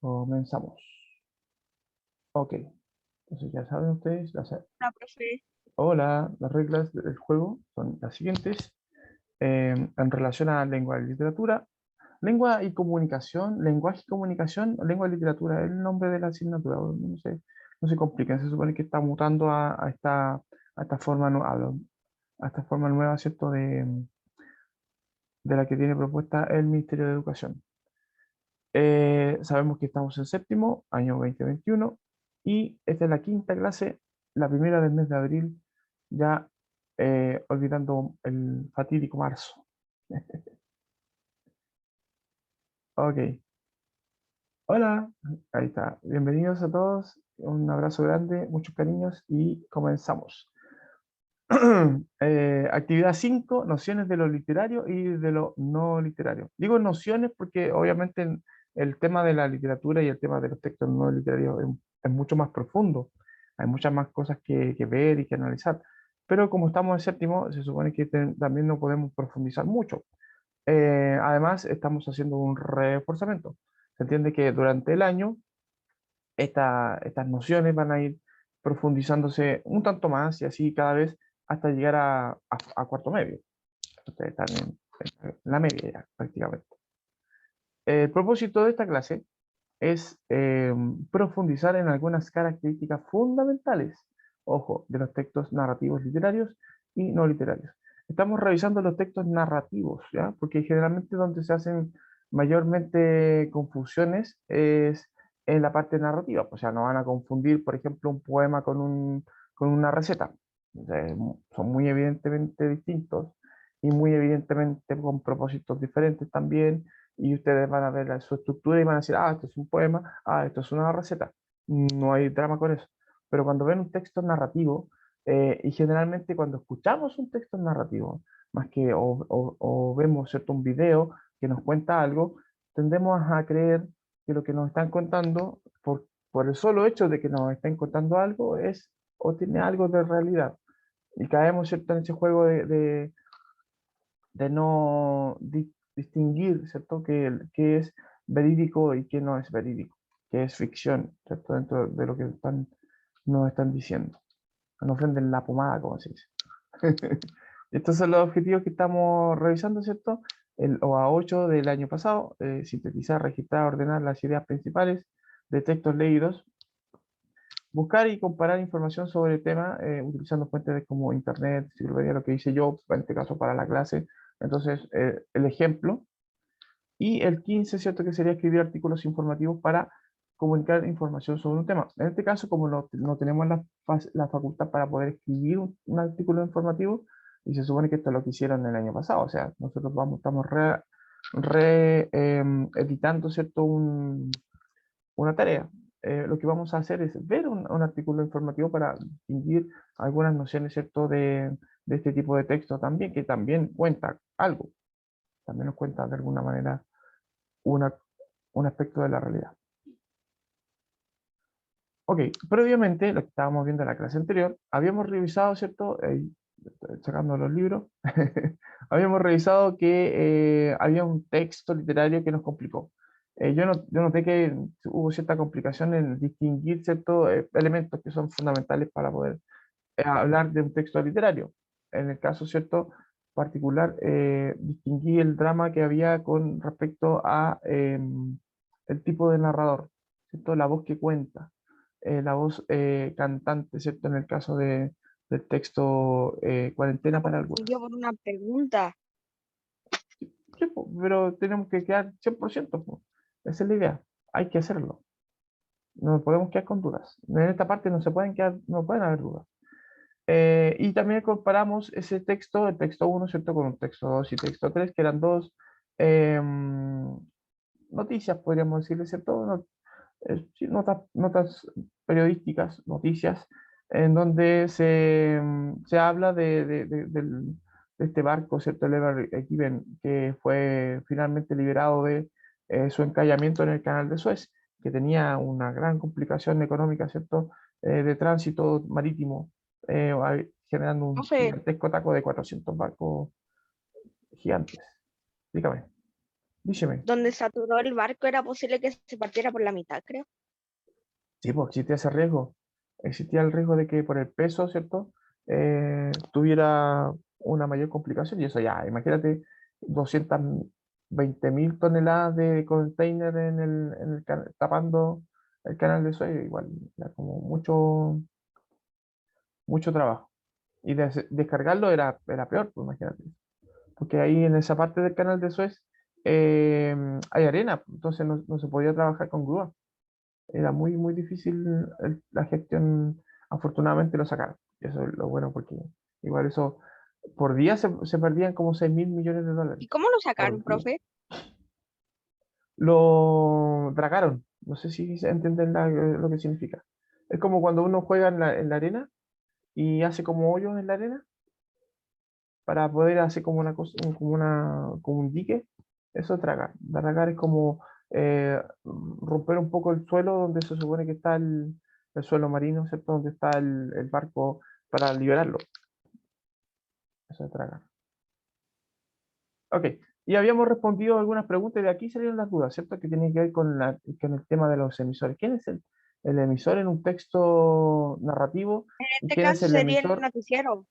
Comenzamos. Ok, entonces ya saben ustedes, La profe. hola, las reglas del juego son las siguientes. En relación a lengua y literatura, lengua y comunicación, lenguaje y comunicación, lengua y literatura, es el nombre de la asignatura, no se compliquen, se supone que está mutando a esta forma, a esta forma nueva, ¿cierto?, de la que tiene propuesta el Ministerio de Educación. Sabemos que estamos en séptimo, año 2021, y esta es la quinta clase, la primera del mes de abril, ya olvidando el fatídico marzo. Ok, hola, ahí está. Bienvenidos a todos, un abrazo grande, muchos cariños y comenzamos. Actividad 5, nociones de lo literario y de lo no literario. Digo nociones porque obviamente el tema de la literatura y el tema de los textos no literarios es mucho más profundo. Hay muchas más cosas que ver y que analizar. Pero como estamos en séptimo, se supone que también no podemos profundizar mucho. Además, estamos haciendo un reforzamiento. Se entiende que durante el año estas nociones van a ir profundizándose un tanto más y así cada vez hasta llegar a cuarto medio. Ustedes están en la media ya, prácticamente. El propósito de esta clase es profundizar en algunas características fundamentales, ojo, de los textos narrativos literarios y no literarios. Estamos revisando los textos narrativos, ¿ya? Porque generalmente donde se hacen mayormente confusiones es en la parte narrativa. O sea, no van a confundir, por ejemplo, un poema con una receta. O sea, son muy evidentemente distintos y muy evidentemente con propósitos diferentes también, y ustedes van a ver su estructura y van a decir, ah, esto es un poema, ah, esto es una receta. No hay drama con eso. Pero cuando ven un texto narrativo, y generalmente cuando escuchamos un texto narrativo, más que o vemos, ¿cierto?, un video que nos cuenta algo, tendemos a creer que lo que nos están contando, por el solo hecho de que nos estén contando algo, es o tiene algo de realidad. Y caemos, ¿cierto?, en ese juego de no distinguir, ¿cierto?, qué es verídico y qué no es verídico, qué es ficción, ¿cierto?, dentro de lo que nos están diciendo. Nos venden la pomada, como se dice. Estos son los objetivos que estamos revisando, ¿cierto? El OA8 del año pasado, sintetizar, registrar, ordenar las ideas principales de textos leídos, buscar y comparar información sobre el tema utilizando fuentes como Internet, enciclopedia, lo que hice yo, en este caso para la clase. Entonces, el ejemplo. Y el 15, ¿cierto?, que sería escribir artículos informativos para comunicar información sobre un tema. En este caso, como no tenemos la facultad para poder escribir un artículo informativo, y se supone que esto es lo que hicieron el año pasado, o sea, nosotros estamos editando, ¿cierto?, una tarea. Lo que vamos a hacer es ver un artículo informativo para distinguir algunas nociones, ¿cierto?, de este tipo de texto también, que también cuenta algo, también nos cuenta de alguna manera una, un aspecto de la realidad. Ok, previamente, lo que estábamos viendo en la clase anterior, habíamos revisado, ¿cierto? Estoy sacando los libros. Habíamos revisado que había un texto literario que nos complicó. Yo noté que hubo cierta complicación en distinguir ciertos elementos que son fundamentales para poder hablar de un texto literario. En el caso, ¿cierto?, particular, distinguí el drama que había con respecto a el tipo de narrador, ¿cierto?, la voz que cuenta, la voz cantante, ¿cierto?, en el caso del texto Cuarentena para algunos. Yo por una pregunta. Sí, po, pero tenemos que quedar 100%, po. Esa es la idea, hay que hacerlo. No podemos quedar con dudas. En esta parte no se pueden quedar, no pueden haber dudas. Y también comparamos ese texto, el texto 1, ¿cierto?, con un texto 2 y texto 3, que eran dos noticias, podríamos decirle, ¿cierto? Sí, notas periodísticas, noticias, en donde se habla de este barco, ¿cierto?, el Ever Given, que fue finalmente liberado de su encallamiento en el canal de Suez, que tenía una gran complicación económica, ¿cierto?, de tránsito marítimo, generando un Profe, gigantesco taco de 400 barcos gigantes. Dígame. Dígame. donde saturó el barco era posible que se partiera por la mitad, creo. Sí, pues existía ese riesgo. Existía el riesgo de que por el peso, ¿cierto? Tuviera una mayor complicación. Y eso ya, imagínate, 220.000 toneladas de container tapando el canal de Suez, igual, era como mucho trabajo. Y descargarlo era peor, pues imagínate. Porque ahí en esa parte del canal de Suez eh, hay arena, entonces no se podía trabajar con grúa. Era muy difícil la gestión. Afortunadamente lo sacaron. Y eso es lo bueno porque igual eso, por día se perdían como 6.000 millones de dólares. ¿Y cómo lo Por sacaron, día. profe? Lo dragaron. No sé si se entienden lo que significa. Es como cuando uno juega en la arena y hace como hoyos en la arena para poder hacer como una cosa, como un dique. Eso es dragar. Dragar es como romper un poco el suelo donde se supone que está el suelo marino, ¿cierto? Donde está el barco para liberarlo. Eso es dragar. Ok. Y habíamos respondido algunas preguntas y de aquí salieron las dudas, ¿cierto? Que tienen que ver con el tema de los emisores. ¿Quién es el emisor en un texto narrativo? En ¿Y este quién es caso el sería el emisor? noticiero.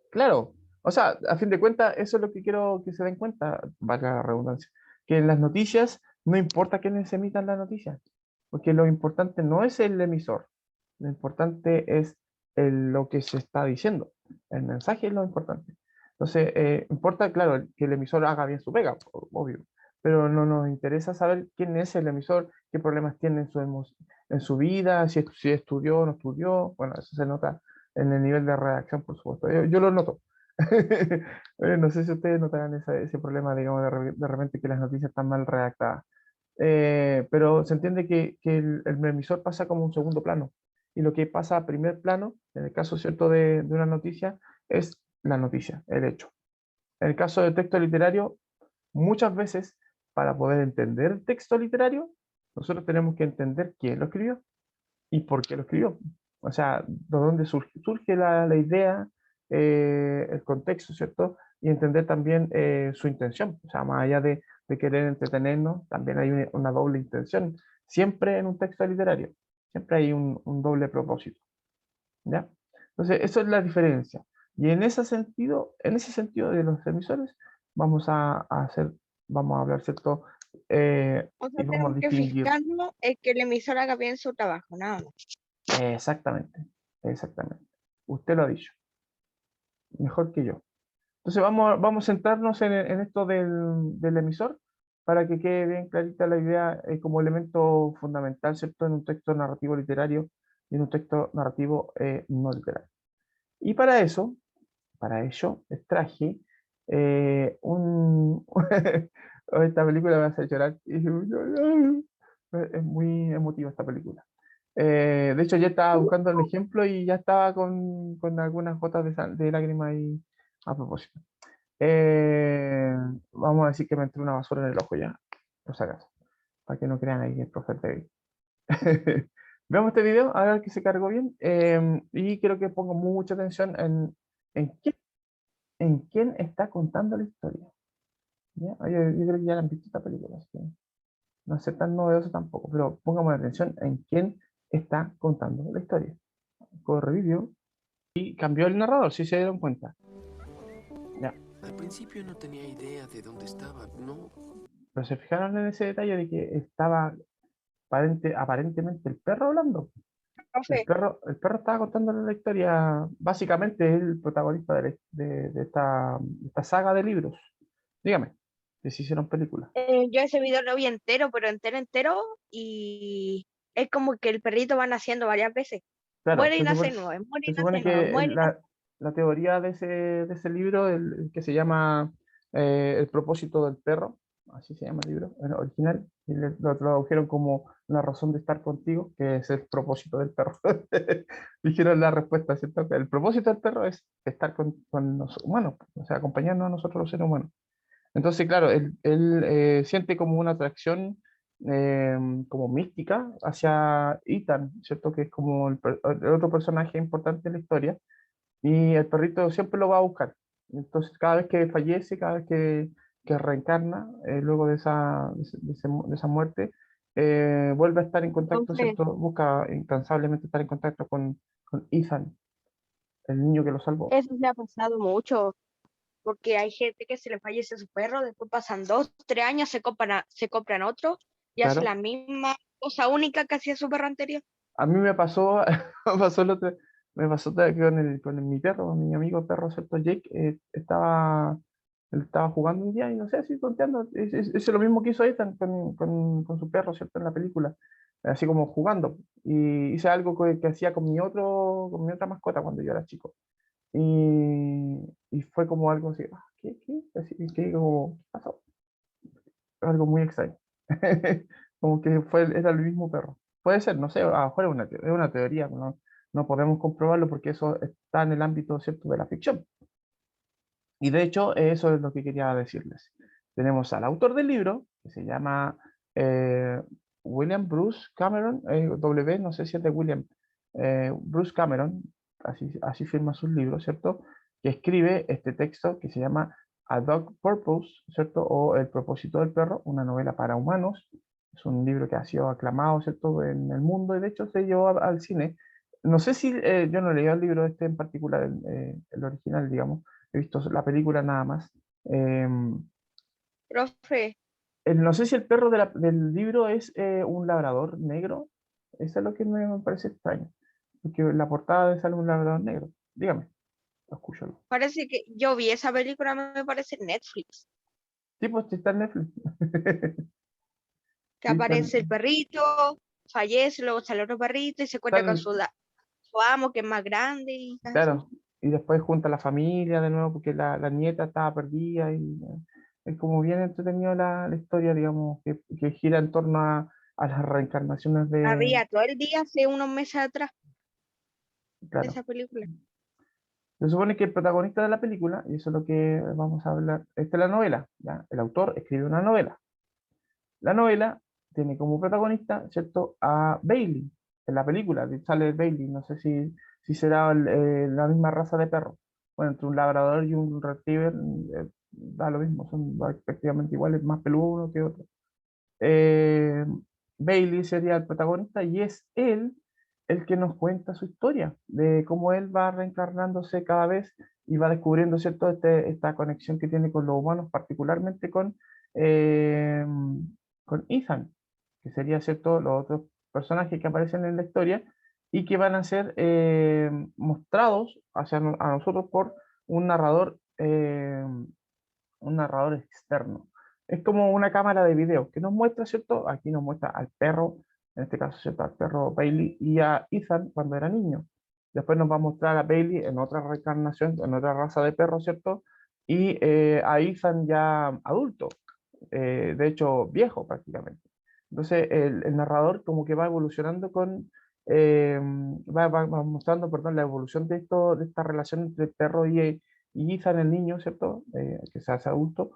Claro, o sea, a fin de cuentas, eso es lo que quiero que se den cuenta, valga la redundancia, que en las noticias no importa quiénes emitan las noticias, porque lo importante no es el emisor, lo importante es lo que se está diciendo, el mensaje es lo importante. Entonces, importa, claro, que el emisor haga bien su pega, obvio, pero no nos interesa saber quién es el emisor, qué problemas tiene en su vida, si estudió o no estudió, bueno, eso se nota en el nivel de redacción, por supuesto. Yo lo noto. No sé si ustedes notarán ese problema, digamos, de repente que las noticias están mal redactadas. Pero se entiende que el emisor pasa como un segundo plano. Y lo que pasa a primer plano, en el caso cierto de una noticia, es la noticia, el hecho. En el caso del texto literario, muchas veces, para poder entender el texto literario, nosotros tenemos que entender quién lo escribió y por qué lo escribió. O sea, de dónde surge la idea, el contexto, ¿cierto? Y entender también su intención. O sea, más allá de querer entretenernos, también hay una doble intención. Siempre en un texto literario, siempre hay un doble propósito, ¿ya? Entonces, eso es la diferencia. Y en ese sentido de los emisores, vamos a hablar, ¿cierto? O Y sea, vamos tenemos a que distinguir. fijarnos en que el emisor haga bien su trabajo, nada más. Exactamente, exactamente. Usted lo ha dicho, mejor que yo. Entonces vamos a centrarnos en esto del emisor para que quede bien clarita la idea como elemento fundamental, ¿cierto? En un texto narrativo literario y en un texto narrativo no literario. Y para ello, extraje un... Esta película me hace llorar. Es muy emotiva esta película. De hecho, ya estaba buscando el ejemplo y ya estaba con algunas gotas de lágrimas ahí a propósito. Eh, Vamos a decir que me entró una basura en el ojo ya, por si acaso, para que no crean ahí que el profe te. Veamos este video, a ver que se cargó bien. Y quiero que pongan mucha atención en quién está contando la historia. ¿Ya? Yo creo que ya la han visto esta película, así que no es tan novedoso tampoco, pero pongamos atención en quién está contando la historia. Corre vídeo y cambió el narrador, si se dieron cuenta. Ya. Al principio no tenía idea de dónde estaba, no. Pero se fijaron en ese detalle de que estaba aparentemente el perro hablando. El Profe, perro, el perro estaba contando la historia, básicamente es el protagonista de esta saga de libros. Dígame, que se hicieron películas. yo ese video lo vi entero, pero entero, y es como que el perrito va naciendo varias veces. Claro, Muere y nace nuevo, muere se y supone nace nuevo, que muere y nace. la teoría de ese libro, el que se llama El propósito del perro, así se llama el libro en original, y lo tradujeron como la razón de estar contigo, que es el propósito del perro. Dijeron la respuesta, ¿cierto? Que el propósito del perro es estar con los humanos, o sea, acompañarnos a nosotros los seres humanos. Entonces, claro, él siente como una atracción eh, como mística hacia Ethan, ¿cierto? Que es como el otro personaje importante en la historia, y el perrito siempre lo va a buscar. Entonces, cada vez que fallece, cada vez que reencarna luego de esa muerte, vuelve a estar en contacto, Entonces, ¿cierto? Busca incansablemente estar en contacto con Ethan, el niño que lo salvó. eso se ha pasado mucho, porque hay gente que se le fallece su perro, después pasan 2, 3 años, se compran otro y hace Claro, la misma cosa única que hacía su perro anterior. a mí me pasó, me pasó me pasó mi perro, mi amigo perro, ¿cierto? Jake, él estaba jugando un día y no sé, así tonteando, es lo mismo que hizo Ethan con su perro, ¿cierto? En la película, así como jugando. Y hice algo que hacía con mi otra mascota cuando yo era chico. Y fue como algo así, ¿qué? Así, que como, ¿qué pasó? Algo muy extraño. Como que era el mismo perro. Puede ser, no sé, a lo mejor es una teoría, no podemos comprobarlo porque eso está en el ámbito, ¿cierto?, de la ficción. Y de hecho, eso es lo que quería decirles. Tenemos al autor del libro, que se llama eh, William Bruce Cameron, W, no sé si es de William, Bruce Cameron, así firma sus libros, ¿cierto? Que escribe este texto que se llama A Dog Purpose, ¿cierto? O El propósito del perro, una novela para humanos. Es un libro que ha sido aclamado, ¿cierto?, en el mundo y de hecho se llevó al cine. No sé si, yo no leí el libro este en particular, el original, digamos. He visto la película nada más. Eh, Profe, no sé si el perro del libro es un labrador negro. Eso es lo que me parece extraño. Porque en la portada sale un labrador negro. Dígame, escúchalo. parece que yo vi esa película, me parece en Netflix, Sí, pues sí está en Netflix. que Sí, está aparece el perrito, fallece, luego sale otro perrito y se encuentra con su amo, que es más grande y así. claro. Y después junta a la familia de nuevo porque la nieta estaba perdida y es como bien entretenido la historia, digamos, que gira en torno a las reencarnaciones de, Había todo el día hace unos meses atrás de claro. esa película. Se supone que el protagonista de la película, y eso es lo que vamos a hablar, esta es la novela, ¿ya? El autor escribe una novela. La novela tiene como protagonista, ¿cierto?, a Bailey. En la película sale Bailey, no sé si será la misma raza de perro. Bueno, entre un labrador y un retriever, da lo mismo, son prácticamente iguales, más peludo uno que otro. eh, Bailey sería el protagonista y es él el que nos cuenta su historia, de cómo él va reencarnándose cada vez y va descubriendo, ¿cierto?, esta conexión que tiene con los humanos, particularmente eh, con Ethan, que sería, ¿cierto?, los otros personajes que aparecen en la historia y que van a ser mostrados a nosotros por un narrador externo. Es como una cámara de video que nos muestra, ¿cierto? Aquí nos muestra al perro, en este caso, ¿cierto?, al perro Bailey y a Ethan cuando era niño. Después nos va a mostrar a Bailey en otra reencarnación, en otra raza de perro, ¿cierto? Y a Ethan ya adulto, de hecho viejo prácticamente. Entonces el narrador como que va evolucionando va mostrando, perdón, la evolución de esta relación entre el perro y Ethan, el niño, ¿cierto? Que se hace adulto,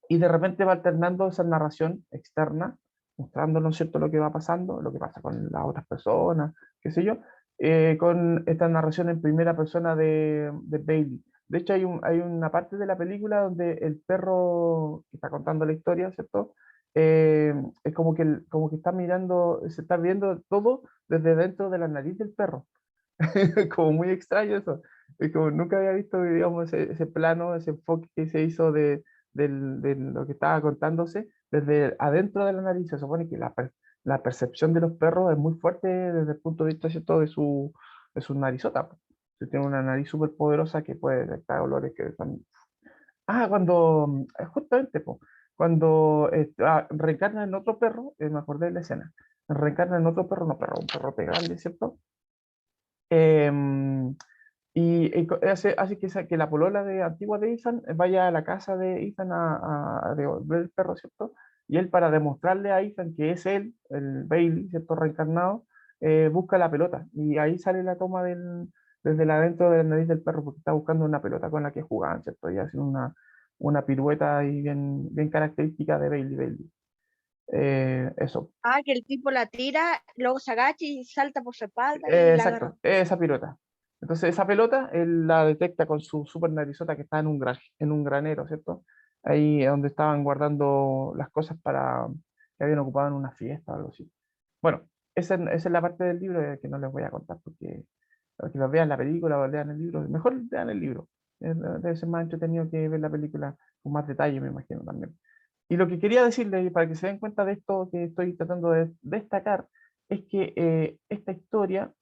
y de repente va alternando esa narración externa, mostrándonos, ¿cierto?, lo que va pasando, lo que pasa con las otras personas, qué sé yo, con esta narración en primera persona de Bailey. De hecho, hay una parte de la película donde el perro que está contando la historia, ¿cierto? Es como que está mirando, se está viendo todo desde dentro de la nariz del perro. Como muy extraño eso. Es como nunca había visto, digamos, ese plano, ese enfoque que se hizo de lo que estaba contándose desde adentro de la nariz. Se supone que la percepción de los perros es muy fuerte desde el punto de vista, ¿cierto?, de su narizota, po. Se tiene una nariz súper poderosa que puede detectar olores que son... Ah, justamente, po, cuando reencarna en otro perro, me acordé de la escena, reencarna en otro perro, no perro, un perrote grande, ¿cierto? Em, hace que la polola antigua de Ethan vaya a la casa de Ethan a devolver el perro, ¿cierto? Y él, para demostrarle a Ethan que es él, el Bailey, ¿cierto?, reencarnado, busca la pelota. Y ahí sale la toma desde la adentro de la nariz del perro, porque está buscando una pelota con la que jugaban, ¿cierto? Y hacen una pirueta ahí bien característica de Bailey. Eso. Ah, que el tipo la tira, luego se agacha y salta por su espalda y la agarra. Exacto, esa pirueta. Entonces, esa pelota él la detecta con su super narizota que está en un granero, ¿cierto? ahí donde estaban guardando las cosas para que habían ocupado en una fiesta o algo así. Bueno, esa es la parte del libro que no les voy a contar porque para que lo vean la película o lean el libro, mejor lean el libro. Debe ser más entretenido que ver la película con más detalle, me imagino también. Y lo que quería decirles, para que se den cuenta de esto que estoy tratando de destacar, es que esta historia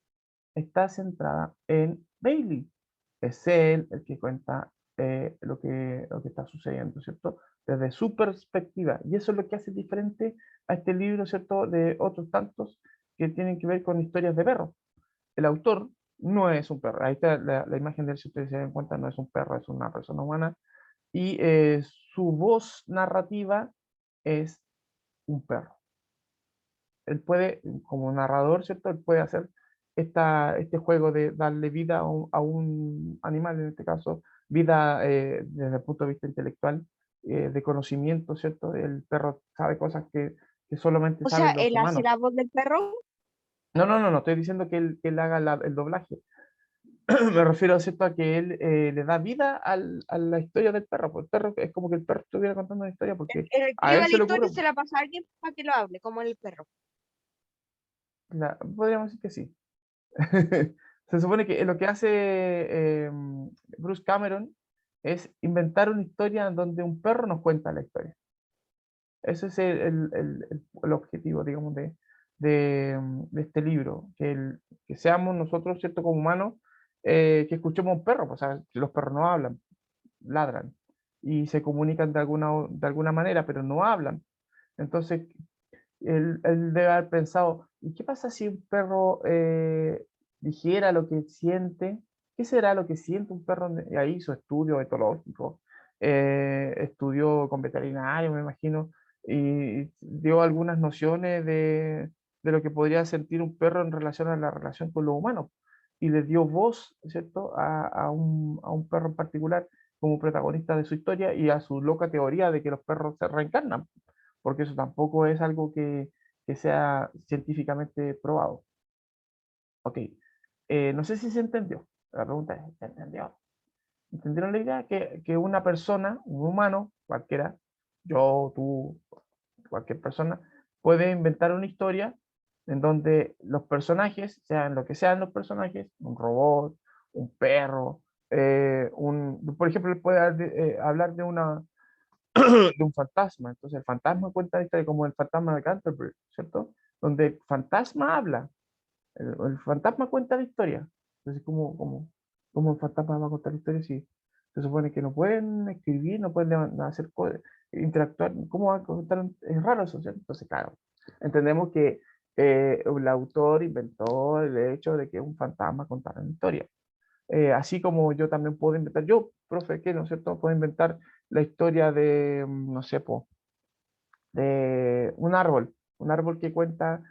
está centrada en Bailey. Es él el que cuenta lo que está sucediendo, ¿cierto? Desde su perspectiva. Y eso es lo que hace diferente a este libro, ¿cierto? De otros tantos que tienen que ver con historias de perros. El autor no es un perro. Ahí está la imagen de él, si ustedes se dan cuenta, no es un perro, es una persona humana. Y su voz narrativa es un perro. Él puede, como narrador, ¿cierto? Él puede hacer este juego de darle vida a un animal, en este caso, vida desde el punto de vista intelectual, de conocimiento, ¿cierto? El perro sabe cosas que solamente O sea, saben los él hace humanos. la voz del perro. No, no, no, no estoy diciendo que él haga el doblaje. Me refiero, ¿cierto? A que él le da vida a la historia del perro. Pues el perro es como que el perro estuviera contando una historia porque Él a él escribe la se le historia ocurre. y se la pasa a alguien para que lo hable, como el perro. Podríamos decir que sí. Se supone que lo que hace Bruce Cameron es inventar una historia en donde un perro nos cuenta la historia. Ese es el objetivo, digamos, de este libro, que seamos nosotros, ¿cierto? Como humanos, que escuchemos a un perro, pues, o sea, los perros no hablan, ladran y se comunican de alguna manera, pero no hablan. Entonces, él debe haber pensado, ¿y qué pasa si un perro dijera lo que siente? ¿Qué será lo que siente un perro? Y ahí hizo estudio etológico, estudió con veterinarios, me imagino, y dio algunas nociones de lo que podría sentir un perro en relación a la relación con los humanos. Y le dio voz, ¿cierto?, a un perro en particular como protagonista de su historia y a su loca teoría de que los perros se reencarnan, porque eso tampoco es algo que sea científicamente probado. Ok, no sé si se entendió. La pregunta es, ¿se entendió? ¿Entendieron la idea? Que una persona, un humano, cualquiera, yo, tú, cualquier persona, puede inventar una historia en donde los personajes, sean lo que sean los personajes, un robot, un perro, por ejemplo, él puede hablar de un fantasma. Entonces el fantasma cuenta la historia como el fantasma de Canterbury, ¿cierto? Donde el fantasma habla, el fantasma cuenta la historia. Entonces, ¿cómo el fantasma va a contar la historia si se supone que no pueden escribir, no pueden hacer interactuar? ¿Cómo va a contar? Es raro eso, ¿cierto? Entonces, claro, entendemos que el autor inventó el hecho de que un fantasma contara una historia. Así como yo también puedo inventar, yo, profe, que no es cierto, puedo inventar la historia de, no sé, de un árbol que cuenta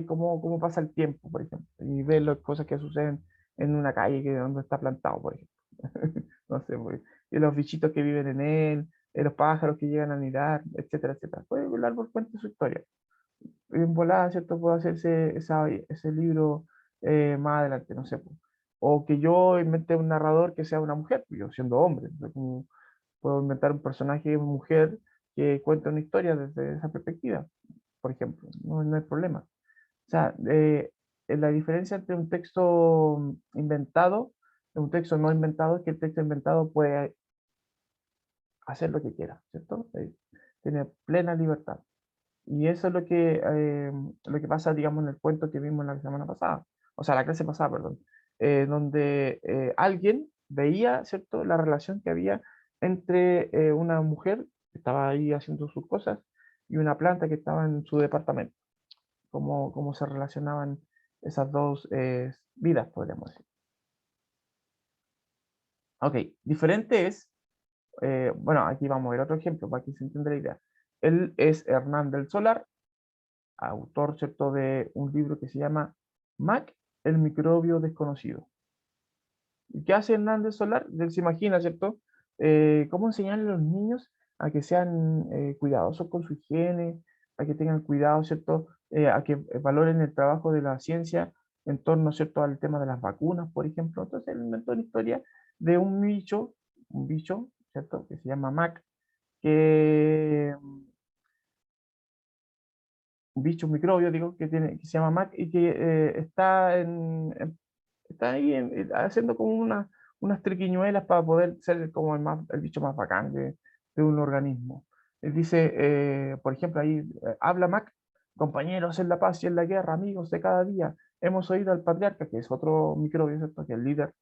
cómo pasa el tiempo, por ejemplo, y ver las cosas que suceden en una calle donde está plantado, por ejemplo. No sé, y los bichitos que viven en él, los pájaros que llegan a anidar, etcétera, etcétera. Pues el árbol cuenta su historia. En volada, ¿cierto? Puedo hacer ese libro más adelante, no sé. O que yo invente un narrador que sea una mujer, pues, yo siendo hombre. Entonces, puedo inventar un personaje mujer que cuenta una historia desde esa perspectiva, por ejemplo. No hay problema. O sea, la diferencia entre un texto inventado y un texto no inventado es que el texto inventado puede hacer lo que quiera, ¿cierto? Tiene plena libertad. Y eso es lo que pasa, digamos, en el cuento que vimos la semana pasada, o sea, la clase pasada, perdón, donde alguien veía, ¿cierto?, la relación que había entre una mujer que estaba ahí haciendo sus cosas y una planta que estaba en su departamento, cómo se relacionaban esas dos vidas, podríamos decir. Ok, diferente es, bueno, aquí vamos a ver otro ejemplo para que se entienda la idea. Él es Hernán del Solar, autor, ¿cierto?, de un libro que se llama Mac, el microbio desconocido. ¿Y qué hace Hernández Solar? Él se imagina, ¿cierto? Cómo enseñarle a los niños a que sean cuidadosos con su higiene, a que tengan cuidado, ¿cierto? A que valoren el trabajo de la ciencia en torno, ¿cierto?, al tema de las vacunas, por ejemplo. Entonces él inventó una historia de un bicho, ¿cierto? Que se llama Mac, que un bicho, un microbio, digo, que se llama Mac y que está ahí haciendo como unas triquiñuelas para poder ser como el bicho más bacán de un organismo. Él dice, por ejemplo, ahí habla Mac, compañeros en la paz y en la guerra, amigos de cada día, hemos oído al patriarca, que es otro microbio, ¿cierto? Que es el líder,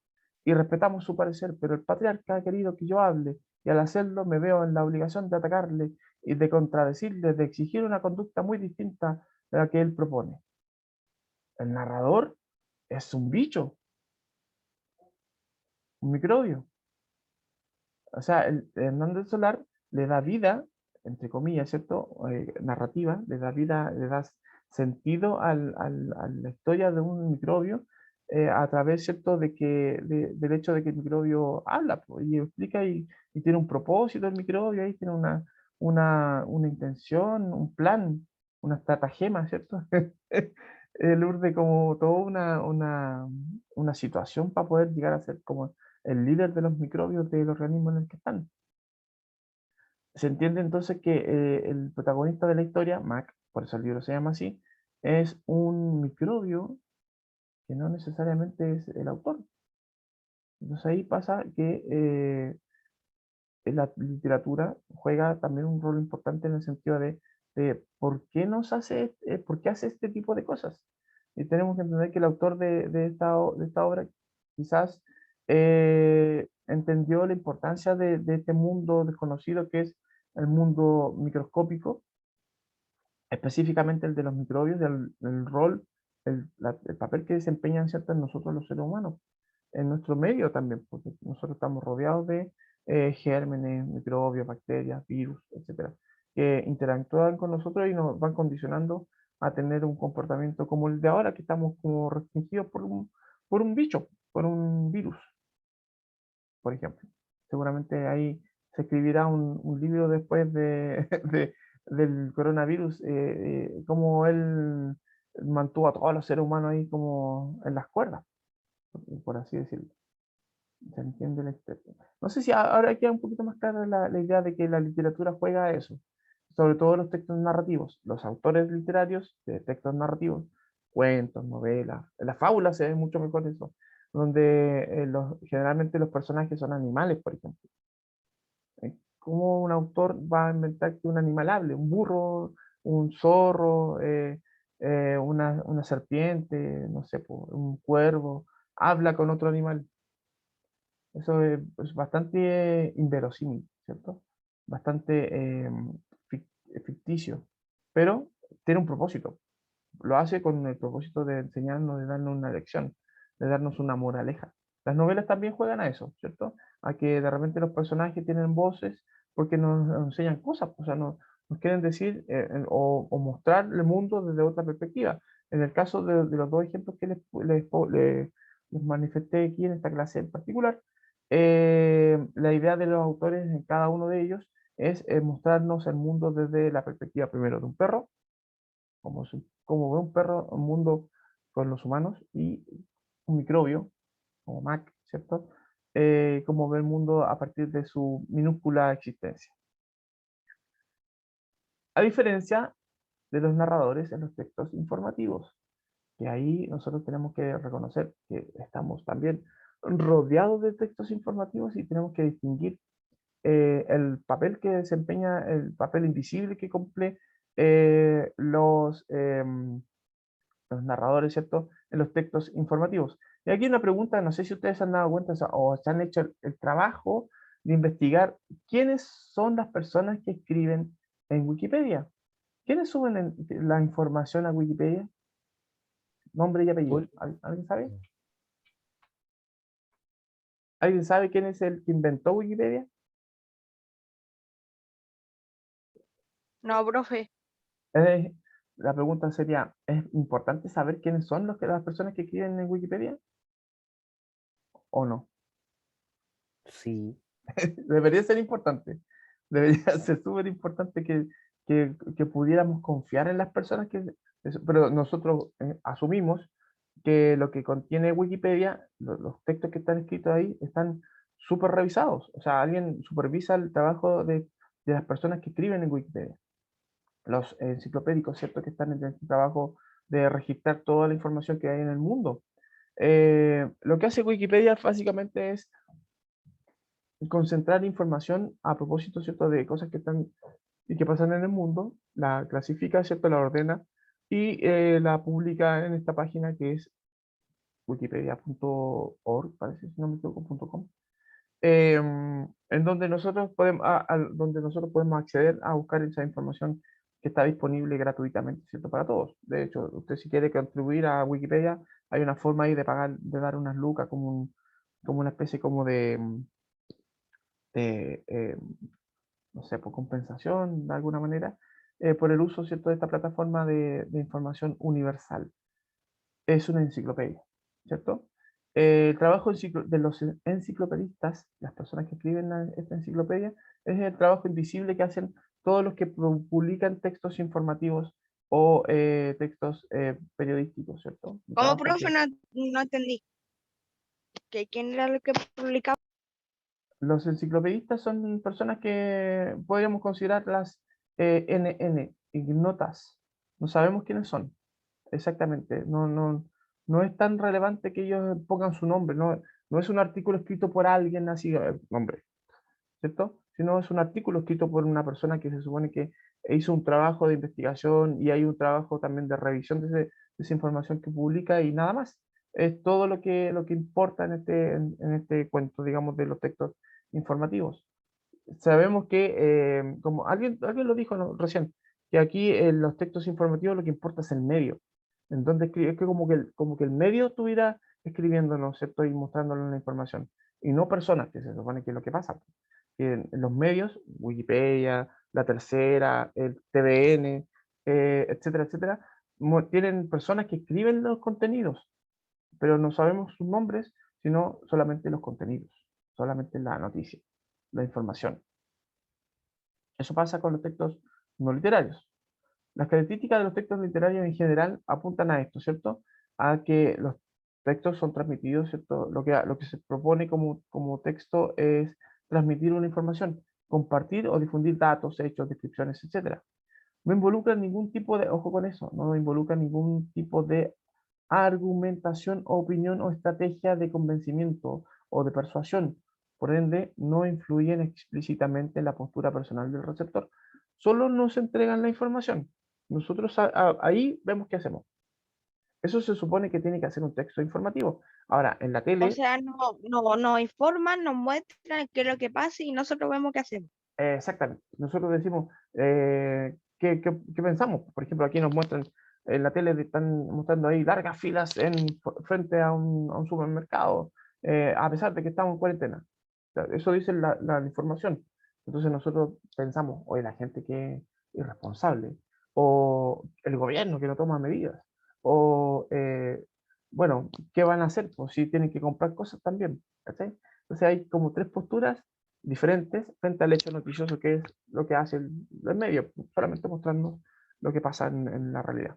y respetamos su parecer, pero el patriarca ha querido que yo hable, y al hacerlo me veo en la obligación de atacarle y de contradecirle, de exigir una conducta muy distinta de la que él propone. El narrador es un bicho, un microbio. O sea, el Hernández Solar le da vida, entre comillas, ¿cierto? Narrativa, le da vida, le da sentido a la historia de un microbio a través, ¿cierto? Del hecho de que el microbio habla pues, y explica y tiene un propósito el microbio, ahí tiene una intención, un plan, una estratagema, ¿cierto? El urde como toda una situación para poder llegar a ser como el líder de los microbios del organismo en el que están. Se entiende entonces que el protagonista de la historia, Mac, por eso el libro se llama así, es un microbio que no necesariamente es el autor. Entonces ahí pasa que la literatura juega también un rol importante en el sentido de por qué hace este tipo de cosas. Y tenemos que entender que el autor de esta obra quizás entendió la importancia de este mundo desconocido que es el mundo microscópico, específicamente el de los microbios, el rol, el papel que desempeñan ¿cierto? En nosotros los seres humanos en nuestro medio también, porque nosotros estamos rodeados de gérmenes, microbios, bacterias, virus, etcétera, que interactúan con nosotros y nos van condicionando a tener un comportamiento como el de ahora, que estamos como restringidos por un bicho, por un virus, por ejemplo. Seguramente ahí se escribirá un libro después del coronavirus, cómo él mantuvo a todos los seres humanos ahí como en las cuerdas, por así decirlo. Se entiende la historia. No sé si ahora queda un poquito más clara la idea de que la literatura juega a eso, sobre todo los textos narrativos. Los autores literarios de textos narrativos, cuentos, novelas, en las fábulas se ve mucho mejor eso, donde generalmente los personajes son animales, por ejemplo. ¿Cómo un autor va a inventar que un animal hable? Un burro, un zorro, una serpiente, no sé, un cuervo, habla con otro animal. Eso es bastante inverosímil, ¿cierto? Bastante ficticio, pero tiene un propósito. Lo hace con el propósito de enseñarnos, de darnos una lección, de darnos una moraleja. Las novelas también juegan a eso, ¿cierto? A que de repente los personajes tienen voces porque nos enseñan cosas, o sea, nos quieren decir o mostrar el mundo desde otra perspectiva. En el caso de los dos ejemplos que les manifesté aquí en esta clase en particular, la idea de los autores en cada uno de ellos es mostrarnos el mundo desde la perspectiva primero de un perro, como ve un perro, un mundo con los humanos y un microbio, como Mac, ¿cierto? Como ve el mundo a partir de su minúscula existencia. A diferencia de los narradores en los textos informativos, que ahí nosotros tenemos que reconocer que estamos también rodeados de textos informativos y tenemos que distinguir el papel que desempeña, el papel invisible que cumple los narradores, ¿cierto? En los textos informativos. Y aquí una pregunta, no sé si ustedes se han dado cuenta o se han hecho el trabajo de investigar quiénes son las personas que escriben en Wikipedia. ¿Quiénes suben la información a Wikipedia? Nombre y apellido. Uy, ¿Alguien sabe? ¿Alguien sabe quién es el que inventó Wikipedia? No, profe. Eh, la pregunta sería, ¿es importante saber quiénes son las personas que escriben en Wikipedia o no? sí, Debería ser importante. Debería ser súper importante que pudiéramos confiar en las personas pero nosotros asumimos que lo que contiene Wikipedia, los textos que están escritos ahí, están súper revisados. O sea, alguien supervisa el trabajo de las personas que escriben en Wikipedia. Los enciclopédicos, ¿cierto? Que están en este trabajo de registrar toda la información que hay en el mundo. Lo que hace Wikipedia básicamente es concentrar información a propósito, ¿cierto? De cosas que están y que pasan en el mundo, la clasifica, ¿cierto? La ordena y la publica en esta página que es wikipedia.org, parece, si no me equivoco, .com, en donde nosotros podemos, donde nosotros podemos acceder a buscar esa información que está disponible gratuitamente, ¿cierto? Para todos. De hecho, usted si quiere contribuir a Wikipedia, hay una forma ahí de pagar, de dar unas lucas como, como una especie como de, no sé, por compensación de alguna manera, por el uso, ¿cierto? De esta plataforma de información universal. Es una enciclopedia, ¿cierto? El trabajo de los enciclopedistas, las personas que escriben esta enciclopedia, es el trabajo invisible que hacen todos los que publican textos informativos o textos periodísticos, ¿cierto? Un Como trabajo profe que no entendí. ¿Que quién era lo que publicaba? los enciclopedistas son personas que podríamos considerarlas NN, ignotas. No sabemos quiénes son. Exactamente, no es tan relevante que ellos pongan su nombre, no es un artículo escrito por alguien así, nombre, ¿cierto? Sino es un artículo escrito por una persona que se supone que hizo un trabajo de investigación y hay un trabajo también de revisión de esa información que publica y nada más. Es todo lo que importa en este cuento, digamos, de los textos informativos. Sabemos que, como alguien lo dijo, ¿no? Recién, que aquí en los textos informativos lo que importa es el medio. Entonces, es que como que el medio estuviera escribiéndonos, ¿cierto? Y mostrándonos la información. Y no personas, que se supone que es lo que pasa. Que en los medios, Wikipedia, La Tercera, el TVN, etcétera, etcétera, tienen personas que escriben los contenidos, pero no sabemos sus nombres, sino solamente los contenidos, solamente la noticia, la información. Eso pasa con los textos no literarios. Las características de los textos literarios en general apuntan a esto, ¿cierto? A que los textos son transmitidos, ¿cierto? Lo que se propone como texto es transmitir una información, compartir o difundir datos, hechos, descripciones, etcétera. No involucra ningún tipo de, ojo con eso, no involucra ningún tipo de argumentación, opinión o estrategia de convencimiento o de persuasión. Por ende, no influyen explícitamente en la postura personal del receptor. Solo nos entregan la información. Nosotros ahí vemos qué hacemos. Eso se supone que tiene que hacer un texto informativo. Ahora, en la O tele, sea, nos informan, nos muestran qué es lo que pasa y nosotros vemos qué hacemos. exactamente. Nosotros decimos, ¿qué pensamos? Por ejemplo, aquí nos muestran, en la tele están mostrando ahí largas filas frente a a un supermercado, a pesar de que estamos en cuarentena. O sea, eso dice la información. Entonces nosotros pensamos, oye, la gente que es irresponsable, o el gobierno que no toma medidas, o, bueno, ¿qué van a hacer? Pues si tienen que comprar cosas también. ¿Cachai? Entonces hay como tres posturas diferentes frente al hecho noticioso que es lo que hace el medio, solamente mostrando lo que pasa en la realidad.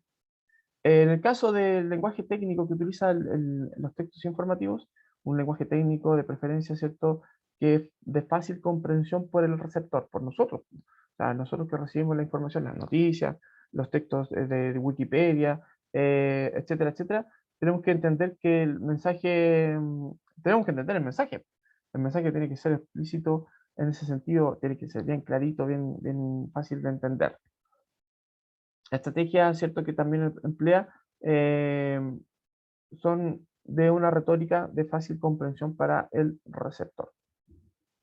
En el caso del lenguaje técnico que utiliza los textos informativos, un lenguaje técnico de preferencia, ¿cierto?, que es de fácil comprensión por el receptor, por nosotros. O sea, nosotros que recibimos la información, las noticias, los textos de Wikipedia, etcétera, etcétera, tenemos que entender que el mensaje, tenemos que entender el mensaje. El mensaje tiene que ser explícito en ese sentido, tiene que ser bien clarito, bien fácil de entender. La estrategia, ¿cierto?, que también emplea eh, son de una retórica de fácil comprensión para el receptor.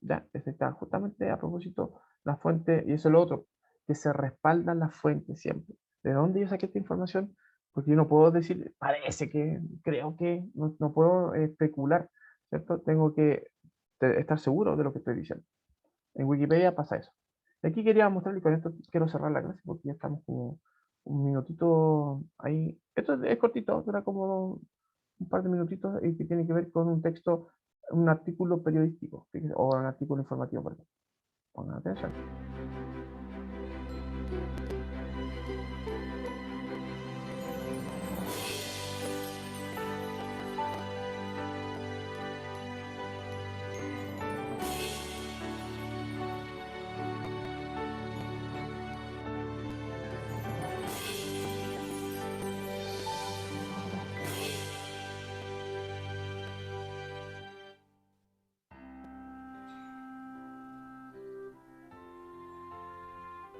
¿Ya? Este está justamente a propósito la fuente, y eso es lo otro, que se respaldan las fuentes siempre. ¿De dónde yo saqué esta información? Porque yo no puedo decir, parece que, creo que, no puedo especular, ¿cierto? Tengo que estar seguro de lo que estoy diciendo. En Wikipedia pasa eso. Y aquí quería mostrarles, y con esto quiero cerrar la clase porque ya estamos como un minutito ahí. Esto es cortito, dura como un par de minutitos y que tiene que ver con un texto, un artículo periodístico, fíjense, o un artículo informativo, perdón. Pongan atención.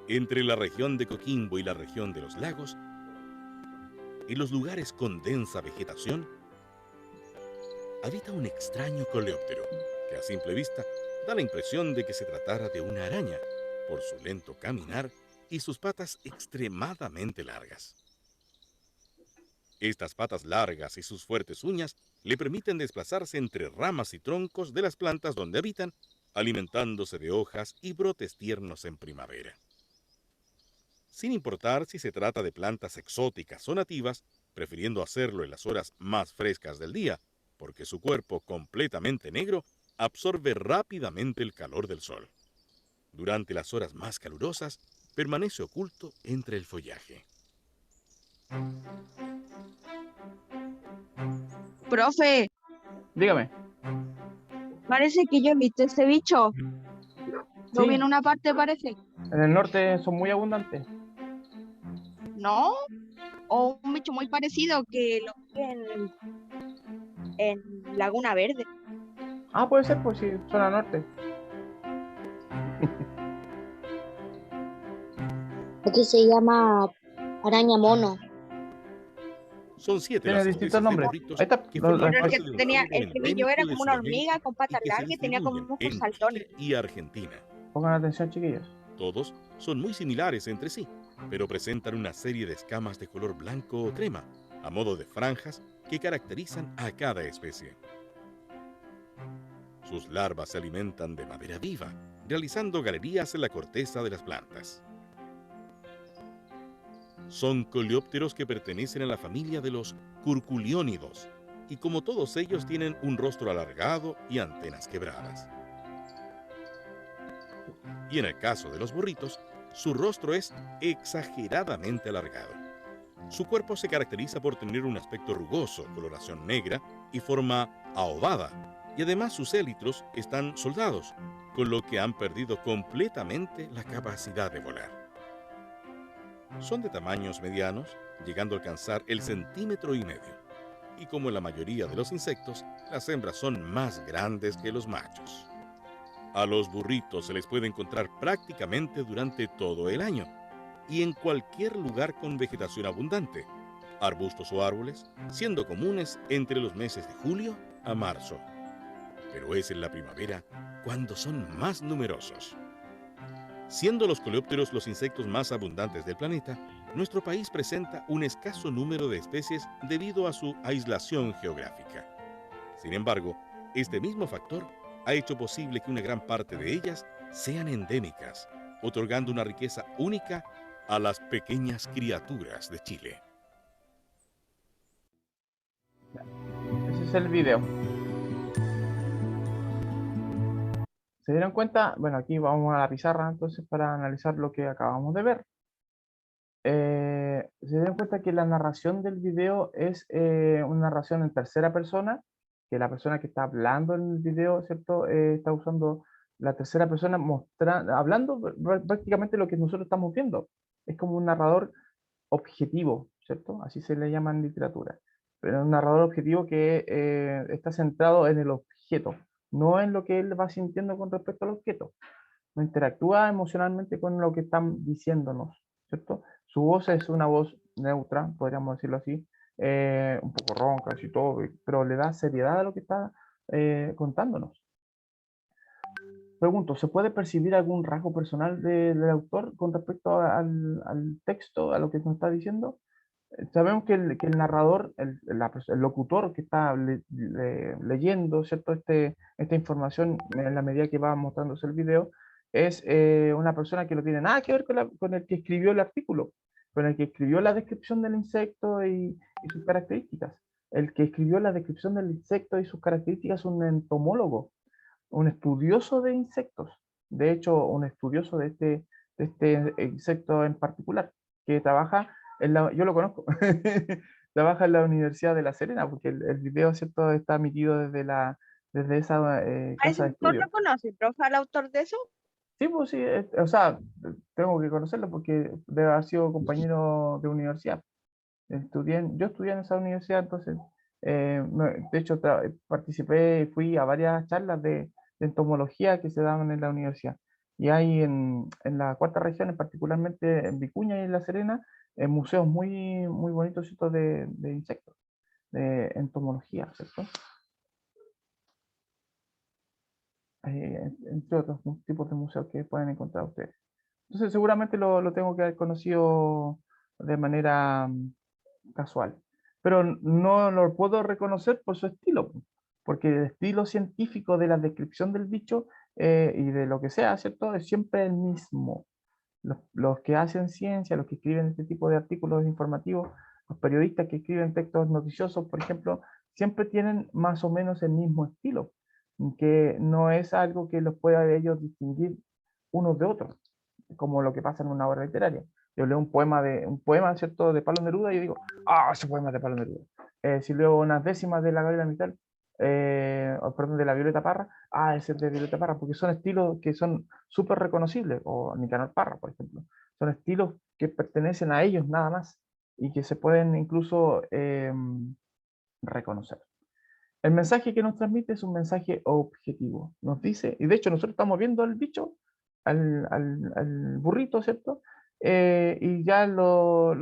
Entre la región de Coquimbo y la región de los lagos, en los lugares con densa vegetación, habita un extraño coleóptero que a simple vista da la impresión de que se tratara de una araña por su lento caminar y sus patas extremadamente largas. Estas patas largas y sus fuertes uñas le permiten desplazarse entre ramas y troncos de las plantas donde habitan, alimentándose de hojas y brotes tiernos en primavera. Sin importar si se trata de plantas exóticas o nativas, prefiriendo hacerlo en las horas más frescas del día, porque su cuerpo completamente negro absorbe rápidamente el calor del sol. Durante las horas más calurosas, permanece oculto entre el follaje. Profe, Dígame. parece que yo he visto ese bicho. Lo Sí, vi en una parte, parece. en el norte son muy abundantes. ¿No? O un bicho muy parecido que lo vi en Laguna Verde. Ah, puede ser, pues sí, zona norte. Aquí se llama araña mono. Son 7 Tiene las distintos especies de nombres. burritos Ahí está. que Lo forman Pero parte de un orden el que vi yo endémico era de como una Sudamérica hormiga con patas y que se largas y tenía como distribuyen ojos en saltones. Chile y Argentina. Pongan atención, chiquillos. Todos son muy similares entre sí, pero presentan una serie de escamas de color blanco o crema, a modo de franjas que caracterizan a cada especie. Sus larvas se alimentan de madera viva, realizando galerías en la corteza de las plantas. Son coleópteros que pertenecen a la familia de los curculiónidos, y como todos ellos tienen un rostro alargado y antenas quebradas. Y en el caso de los burritos, su rostro es exageradamente alargado. Su cuerpo se caracteriza por tener un aspecto rugoso, coloración negra y forma ahobada, y además sus élitros están soldados, con lo que han perdido completamente la capacidad de volar. Son de tamaños medianos, llegando a alcanzar el 1,5 cm. Y como en la mayoría de los insectos, las hembras son más grandes que los machos. A los burritos se les puede encontrar prácticamente durante todo el año y en cualquier lugar con vegetación abundante, arbustos o árboles, siendo comunes entre los meses de julio a marzo. Pero es en la primavera cuando son más numerosos. Siendo los coleópteros los insectos más abundantes del planeta, nuestro país presenta un escaso número de especies debido a su aislación geográfica. Sin embargo, este mismo factor ha hecho posible que una gran parte de ellas sean endémicas, otorgando una riqueza única a las pequeñas criaturas de Chile. Ese es el video. ¿Se dieron cuenta? Bueno, aquí vamos a la pizarra entonces para analizar lo que acabamos de ver. Se dieron cuenta que la narración del video es una narración en tercera persona, que la persona que está hablando en el video, ¿cierto? Está usando la tercera persona hablando prácticamente lo que nosotros estamos viendo. Es como un narrador objetivo, ¿cierto? Así se le llama en literatura. Pero un narrador objetivo que está centrado en el objeto, no en lo que él va sintiendo con respecto al objeto. No interactúa emocionalmente con lo que están diciéndonos, ¿cierto? Su voz es una voz neutra, podríamos decirlo así, un poco ronca, así todo, pero le da seriedad a lo que está contándonos. Pregunto, ¿se puede percibir algún rasgo personal del autor con respecto al texto, a lo que nos está diciendo? Sabemos que el narrador, el locutor que está leyendo, ¿cierto? Esta información en la medida que va mostrándose el video, es una persona que no tiene nada que ver con el que escribió el artículo, con el que escribió la descripción del insecto y sus características. El que escribió la descripción del insecto y sus características es un entomólogo, un estudioso de insectos. De hecho, un estudioso de este insecto en particular, que trabaja yo lo conozco, trabaja en la Universidad de La Serena, porque el video, ¿cierto?, está emitido desde esa ¿A ese casa de autor estudio. lo conoce, profe, al autor de eso? Sí, pues sí, o sea, tengo que conocerlo porque debe haber sido compañero de universidad. Yo estudié en esa universidad, entonces, de hecho, participé, fui a varias charlas de entomología que se daban en la universidad. Y hay en la cuarta región, particularmente en Vicuña y en La Serena, museos muy bonitos, ¿cierto? De insectos, de entomología, ¿cierto? Entre otros tipos de museos que pueden encontrar ustedes. Entonces seguramente lo tengo que haber conocido de manera casual, pero no lo puedo reconocer por su estilo, porque el estilo científico de la descripción del bicho y de lo que sea, ¿cierto? Es siempre el mismo. Los que hacen ciencia, los que escriben este tipo de artículos informativos, los periodistas que escriben textos noticiosos, por ejemplo, siempre tienen más o menos el mismo estilo, que no es algo que los pueda de ellos distinguir unos de otros, como lo que pasa en una obra literaria. Yo leo un poema, ¿cierto?, de Pablo Neruda y yo digo, ah, ese poema es de Pablo Neruda. Si leo unas décimas de la Gabriela Mistral, perdón, de la Violeta Parra, ah, ese es de Violeta Parra, porque son estilos que son súper reconocibles, o Nicanor Parra, por ejemplo. Son estilos que pertenecen a ellos nada más y que se pueden incluso reconocer. El mensaje que nos transmite es un mensaje objetivo. Nos dice, y de hecho nosotros estamos viendo al bicho, al burrito, ¿cierto? Y ya lo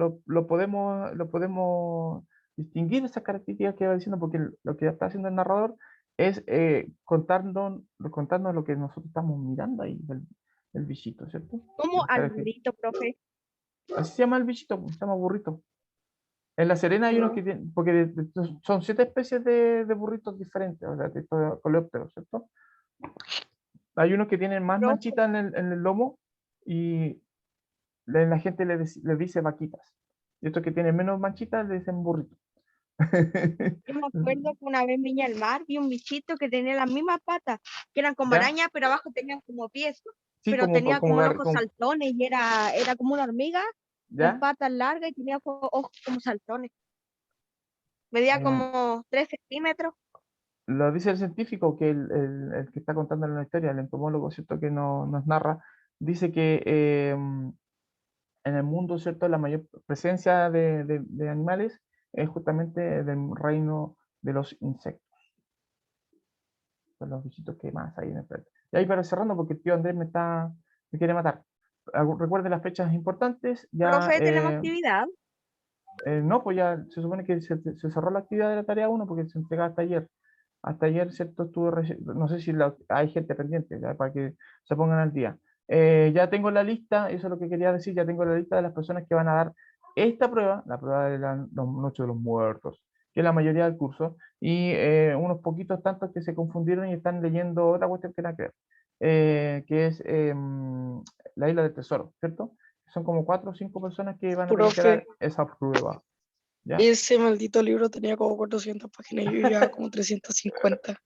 podemos distinguir esas características que va diciendo, porque lo que está haciendo el narrador es contarnos lo que nosotros estamos mirando ahí del bichito, ¿cierto? ¿Cómo al burrito, profe? Así se llama el bichito, se llama burrito. En La Serena hay unos que tienen, porque son 7 especies de burritos diferentes, o sea, de estos coleópteros, ¿cierto? Hay unos que tienen más Profe, manchitas en el lomo y la gente le dice vaquitas. Y estos que tienen menos manchitas le dicen burritos. yo me acuerdo que una vez en Viña del Mar vi un bichito que tenía las mismas patas, que eran como ¿Ya? arañas, pero abajo tenían como pies, Sí, pero tenía como los ojos como- saltones y era como una hormiga con ¿ya? patas largas y tenía ojos como saltones. Medía Eh, como 3 centímetros. lo dice el científico, que el que está contando la historia, el entomólogo, ¿cierto? Que nos narra, dice que en el mundo, ¿cierto? La mayor presencia de animales es justamente del reino de los insectos. Son los bichitos que más hay en el planeta. Y ahí para cerrando, porque el tío Andrés me quiere matar. Recuerden las fechas importantes. Ya, Profe, tenemos actividad. no, pues ya se supone que se cerró la actividad de la tarea 1 porque se entregaba hasta ayer. Hasta ayer, ¿cierto? No sé si hay gente pendiente, ya, para que se pongan al día. Ya tengo la lista, eso es lo que quería decir, ya tengo la lista de las personas que van a dar esta prueba, la prueba de la Noche de los Muertos, que es la mayoría del curso, y unos poquitos tantos que se confundieron y están leyendo otra cuestión que nada que ver, que es la Isla del Tesoro, ¿cierto? Son como 4 o 5 personas que van a tener que dar Profe, esa prueba, ¿ya? ese maldito libro tenía como 400 páginas y yo llevaba como 350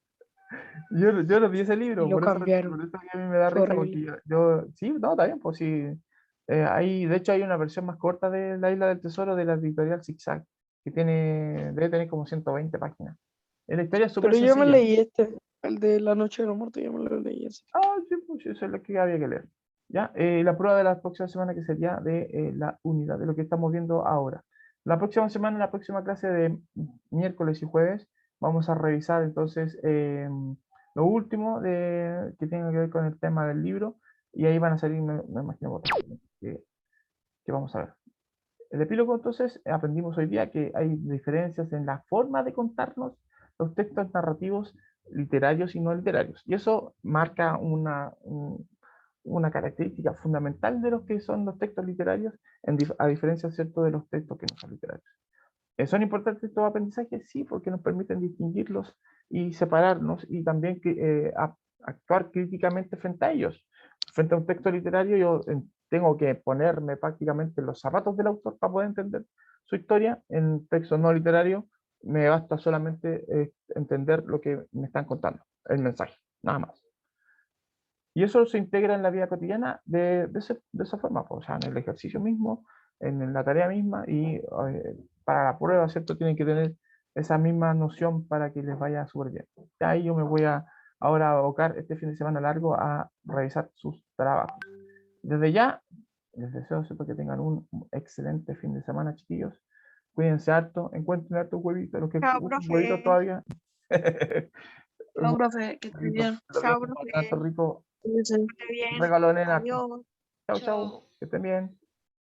Yo no vi ese libro, y lo cambiaron. por eso que a mí me da Fue risa, horrible. porque sí, no, está bien, pues sí. De hecho, hay una versión más corta de La Isla del Tesoro de la editorial Zigzag, que debe tener como 120 páginas. La historia es súper Pero yo me sencilla. leí el de La Noche de los Muertos, yo me lo leí así. Ah, sí, pues eso es lo que había que leer. ¿Ya? La prueba de la próxima semana que sería de la unidad, de lo que estamos viendo ahora. La próxima semana, la próxima clase de miércoles y jueves, vamos a revisar entonces lo último que tenga que ver con el tema del libro y ahí van a salir, me imagino, votaciones que vamos a ver. El epílogo, entonces, aprendimos hoy día que hay diferencias en la forma de contarnos los textos narrativos literarios y no literarios. Y eso marca una característica fundamental de los que son los textos literarios, a diferencia, ¿cierto?, de los textos que no son literarios. ¿Son importantes estos aprendizajes? Sí, porque nos permiten distinguirlos y separarnos y también actuar críticamente frente a ellos. Frente a un texto literario yo tengo que ponerme prácticamente en los zapatos del autor para poder entender su historia. En texto no literario me basta solamente entender lo que me están contando, el mensaje, nada más. Y eso se integra en la vida cotidiana de esa forma, pues, o sea, en el ejercicio mismo, en la tarea misma y para la prueba, ¿cierto? Tienen que tener esa misma noción para que les vaya súper bien. De ahí yo me voy ahora a abocar este fin de semana largo a revisar sus trabajos. Desde ya, les deseo, ¿cierto?, que tengan un excelente fin de semana, chiquillos. Cuídense harto, encuentren hartos huevitos, los que Chao, huevitos profe. todavía. No, profe, que esté bien. Los Chao, que profe. tanto rico Esté bien. Regalo, nena. Adiós. Chau, chau. Que estén bien.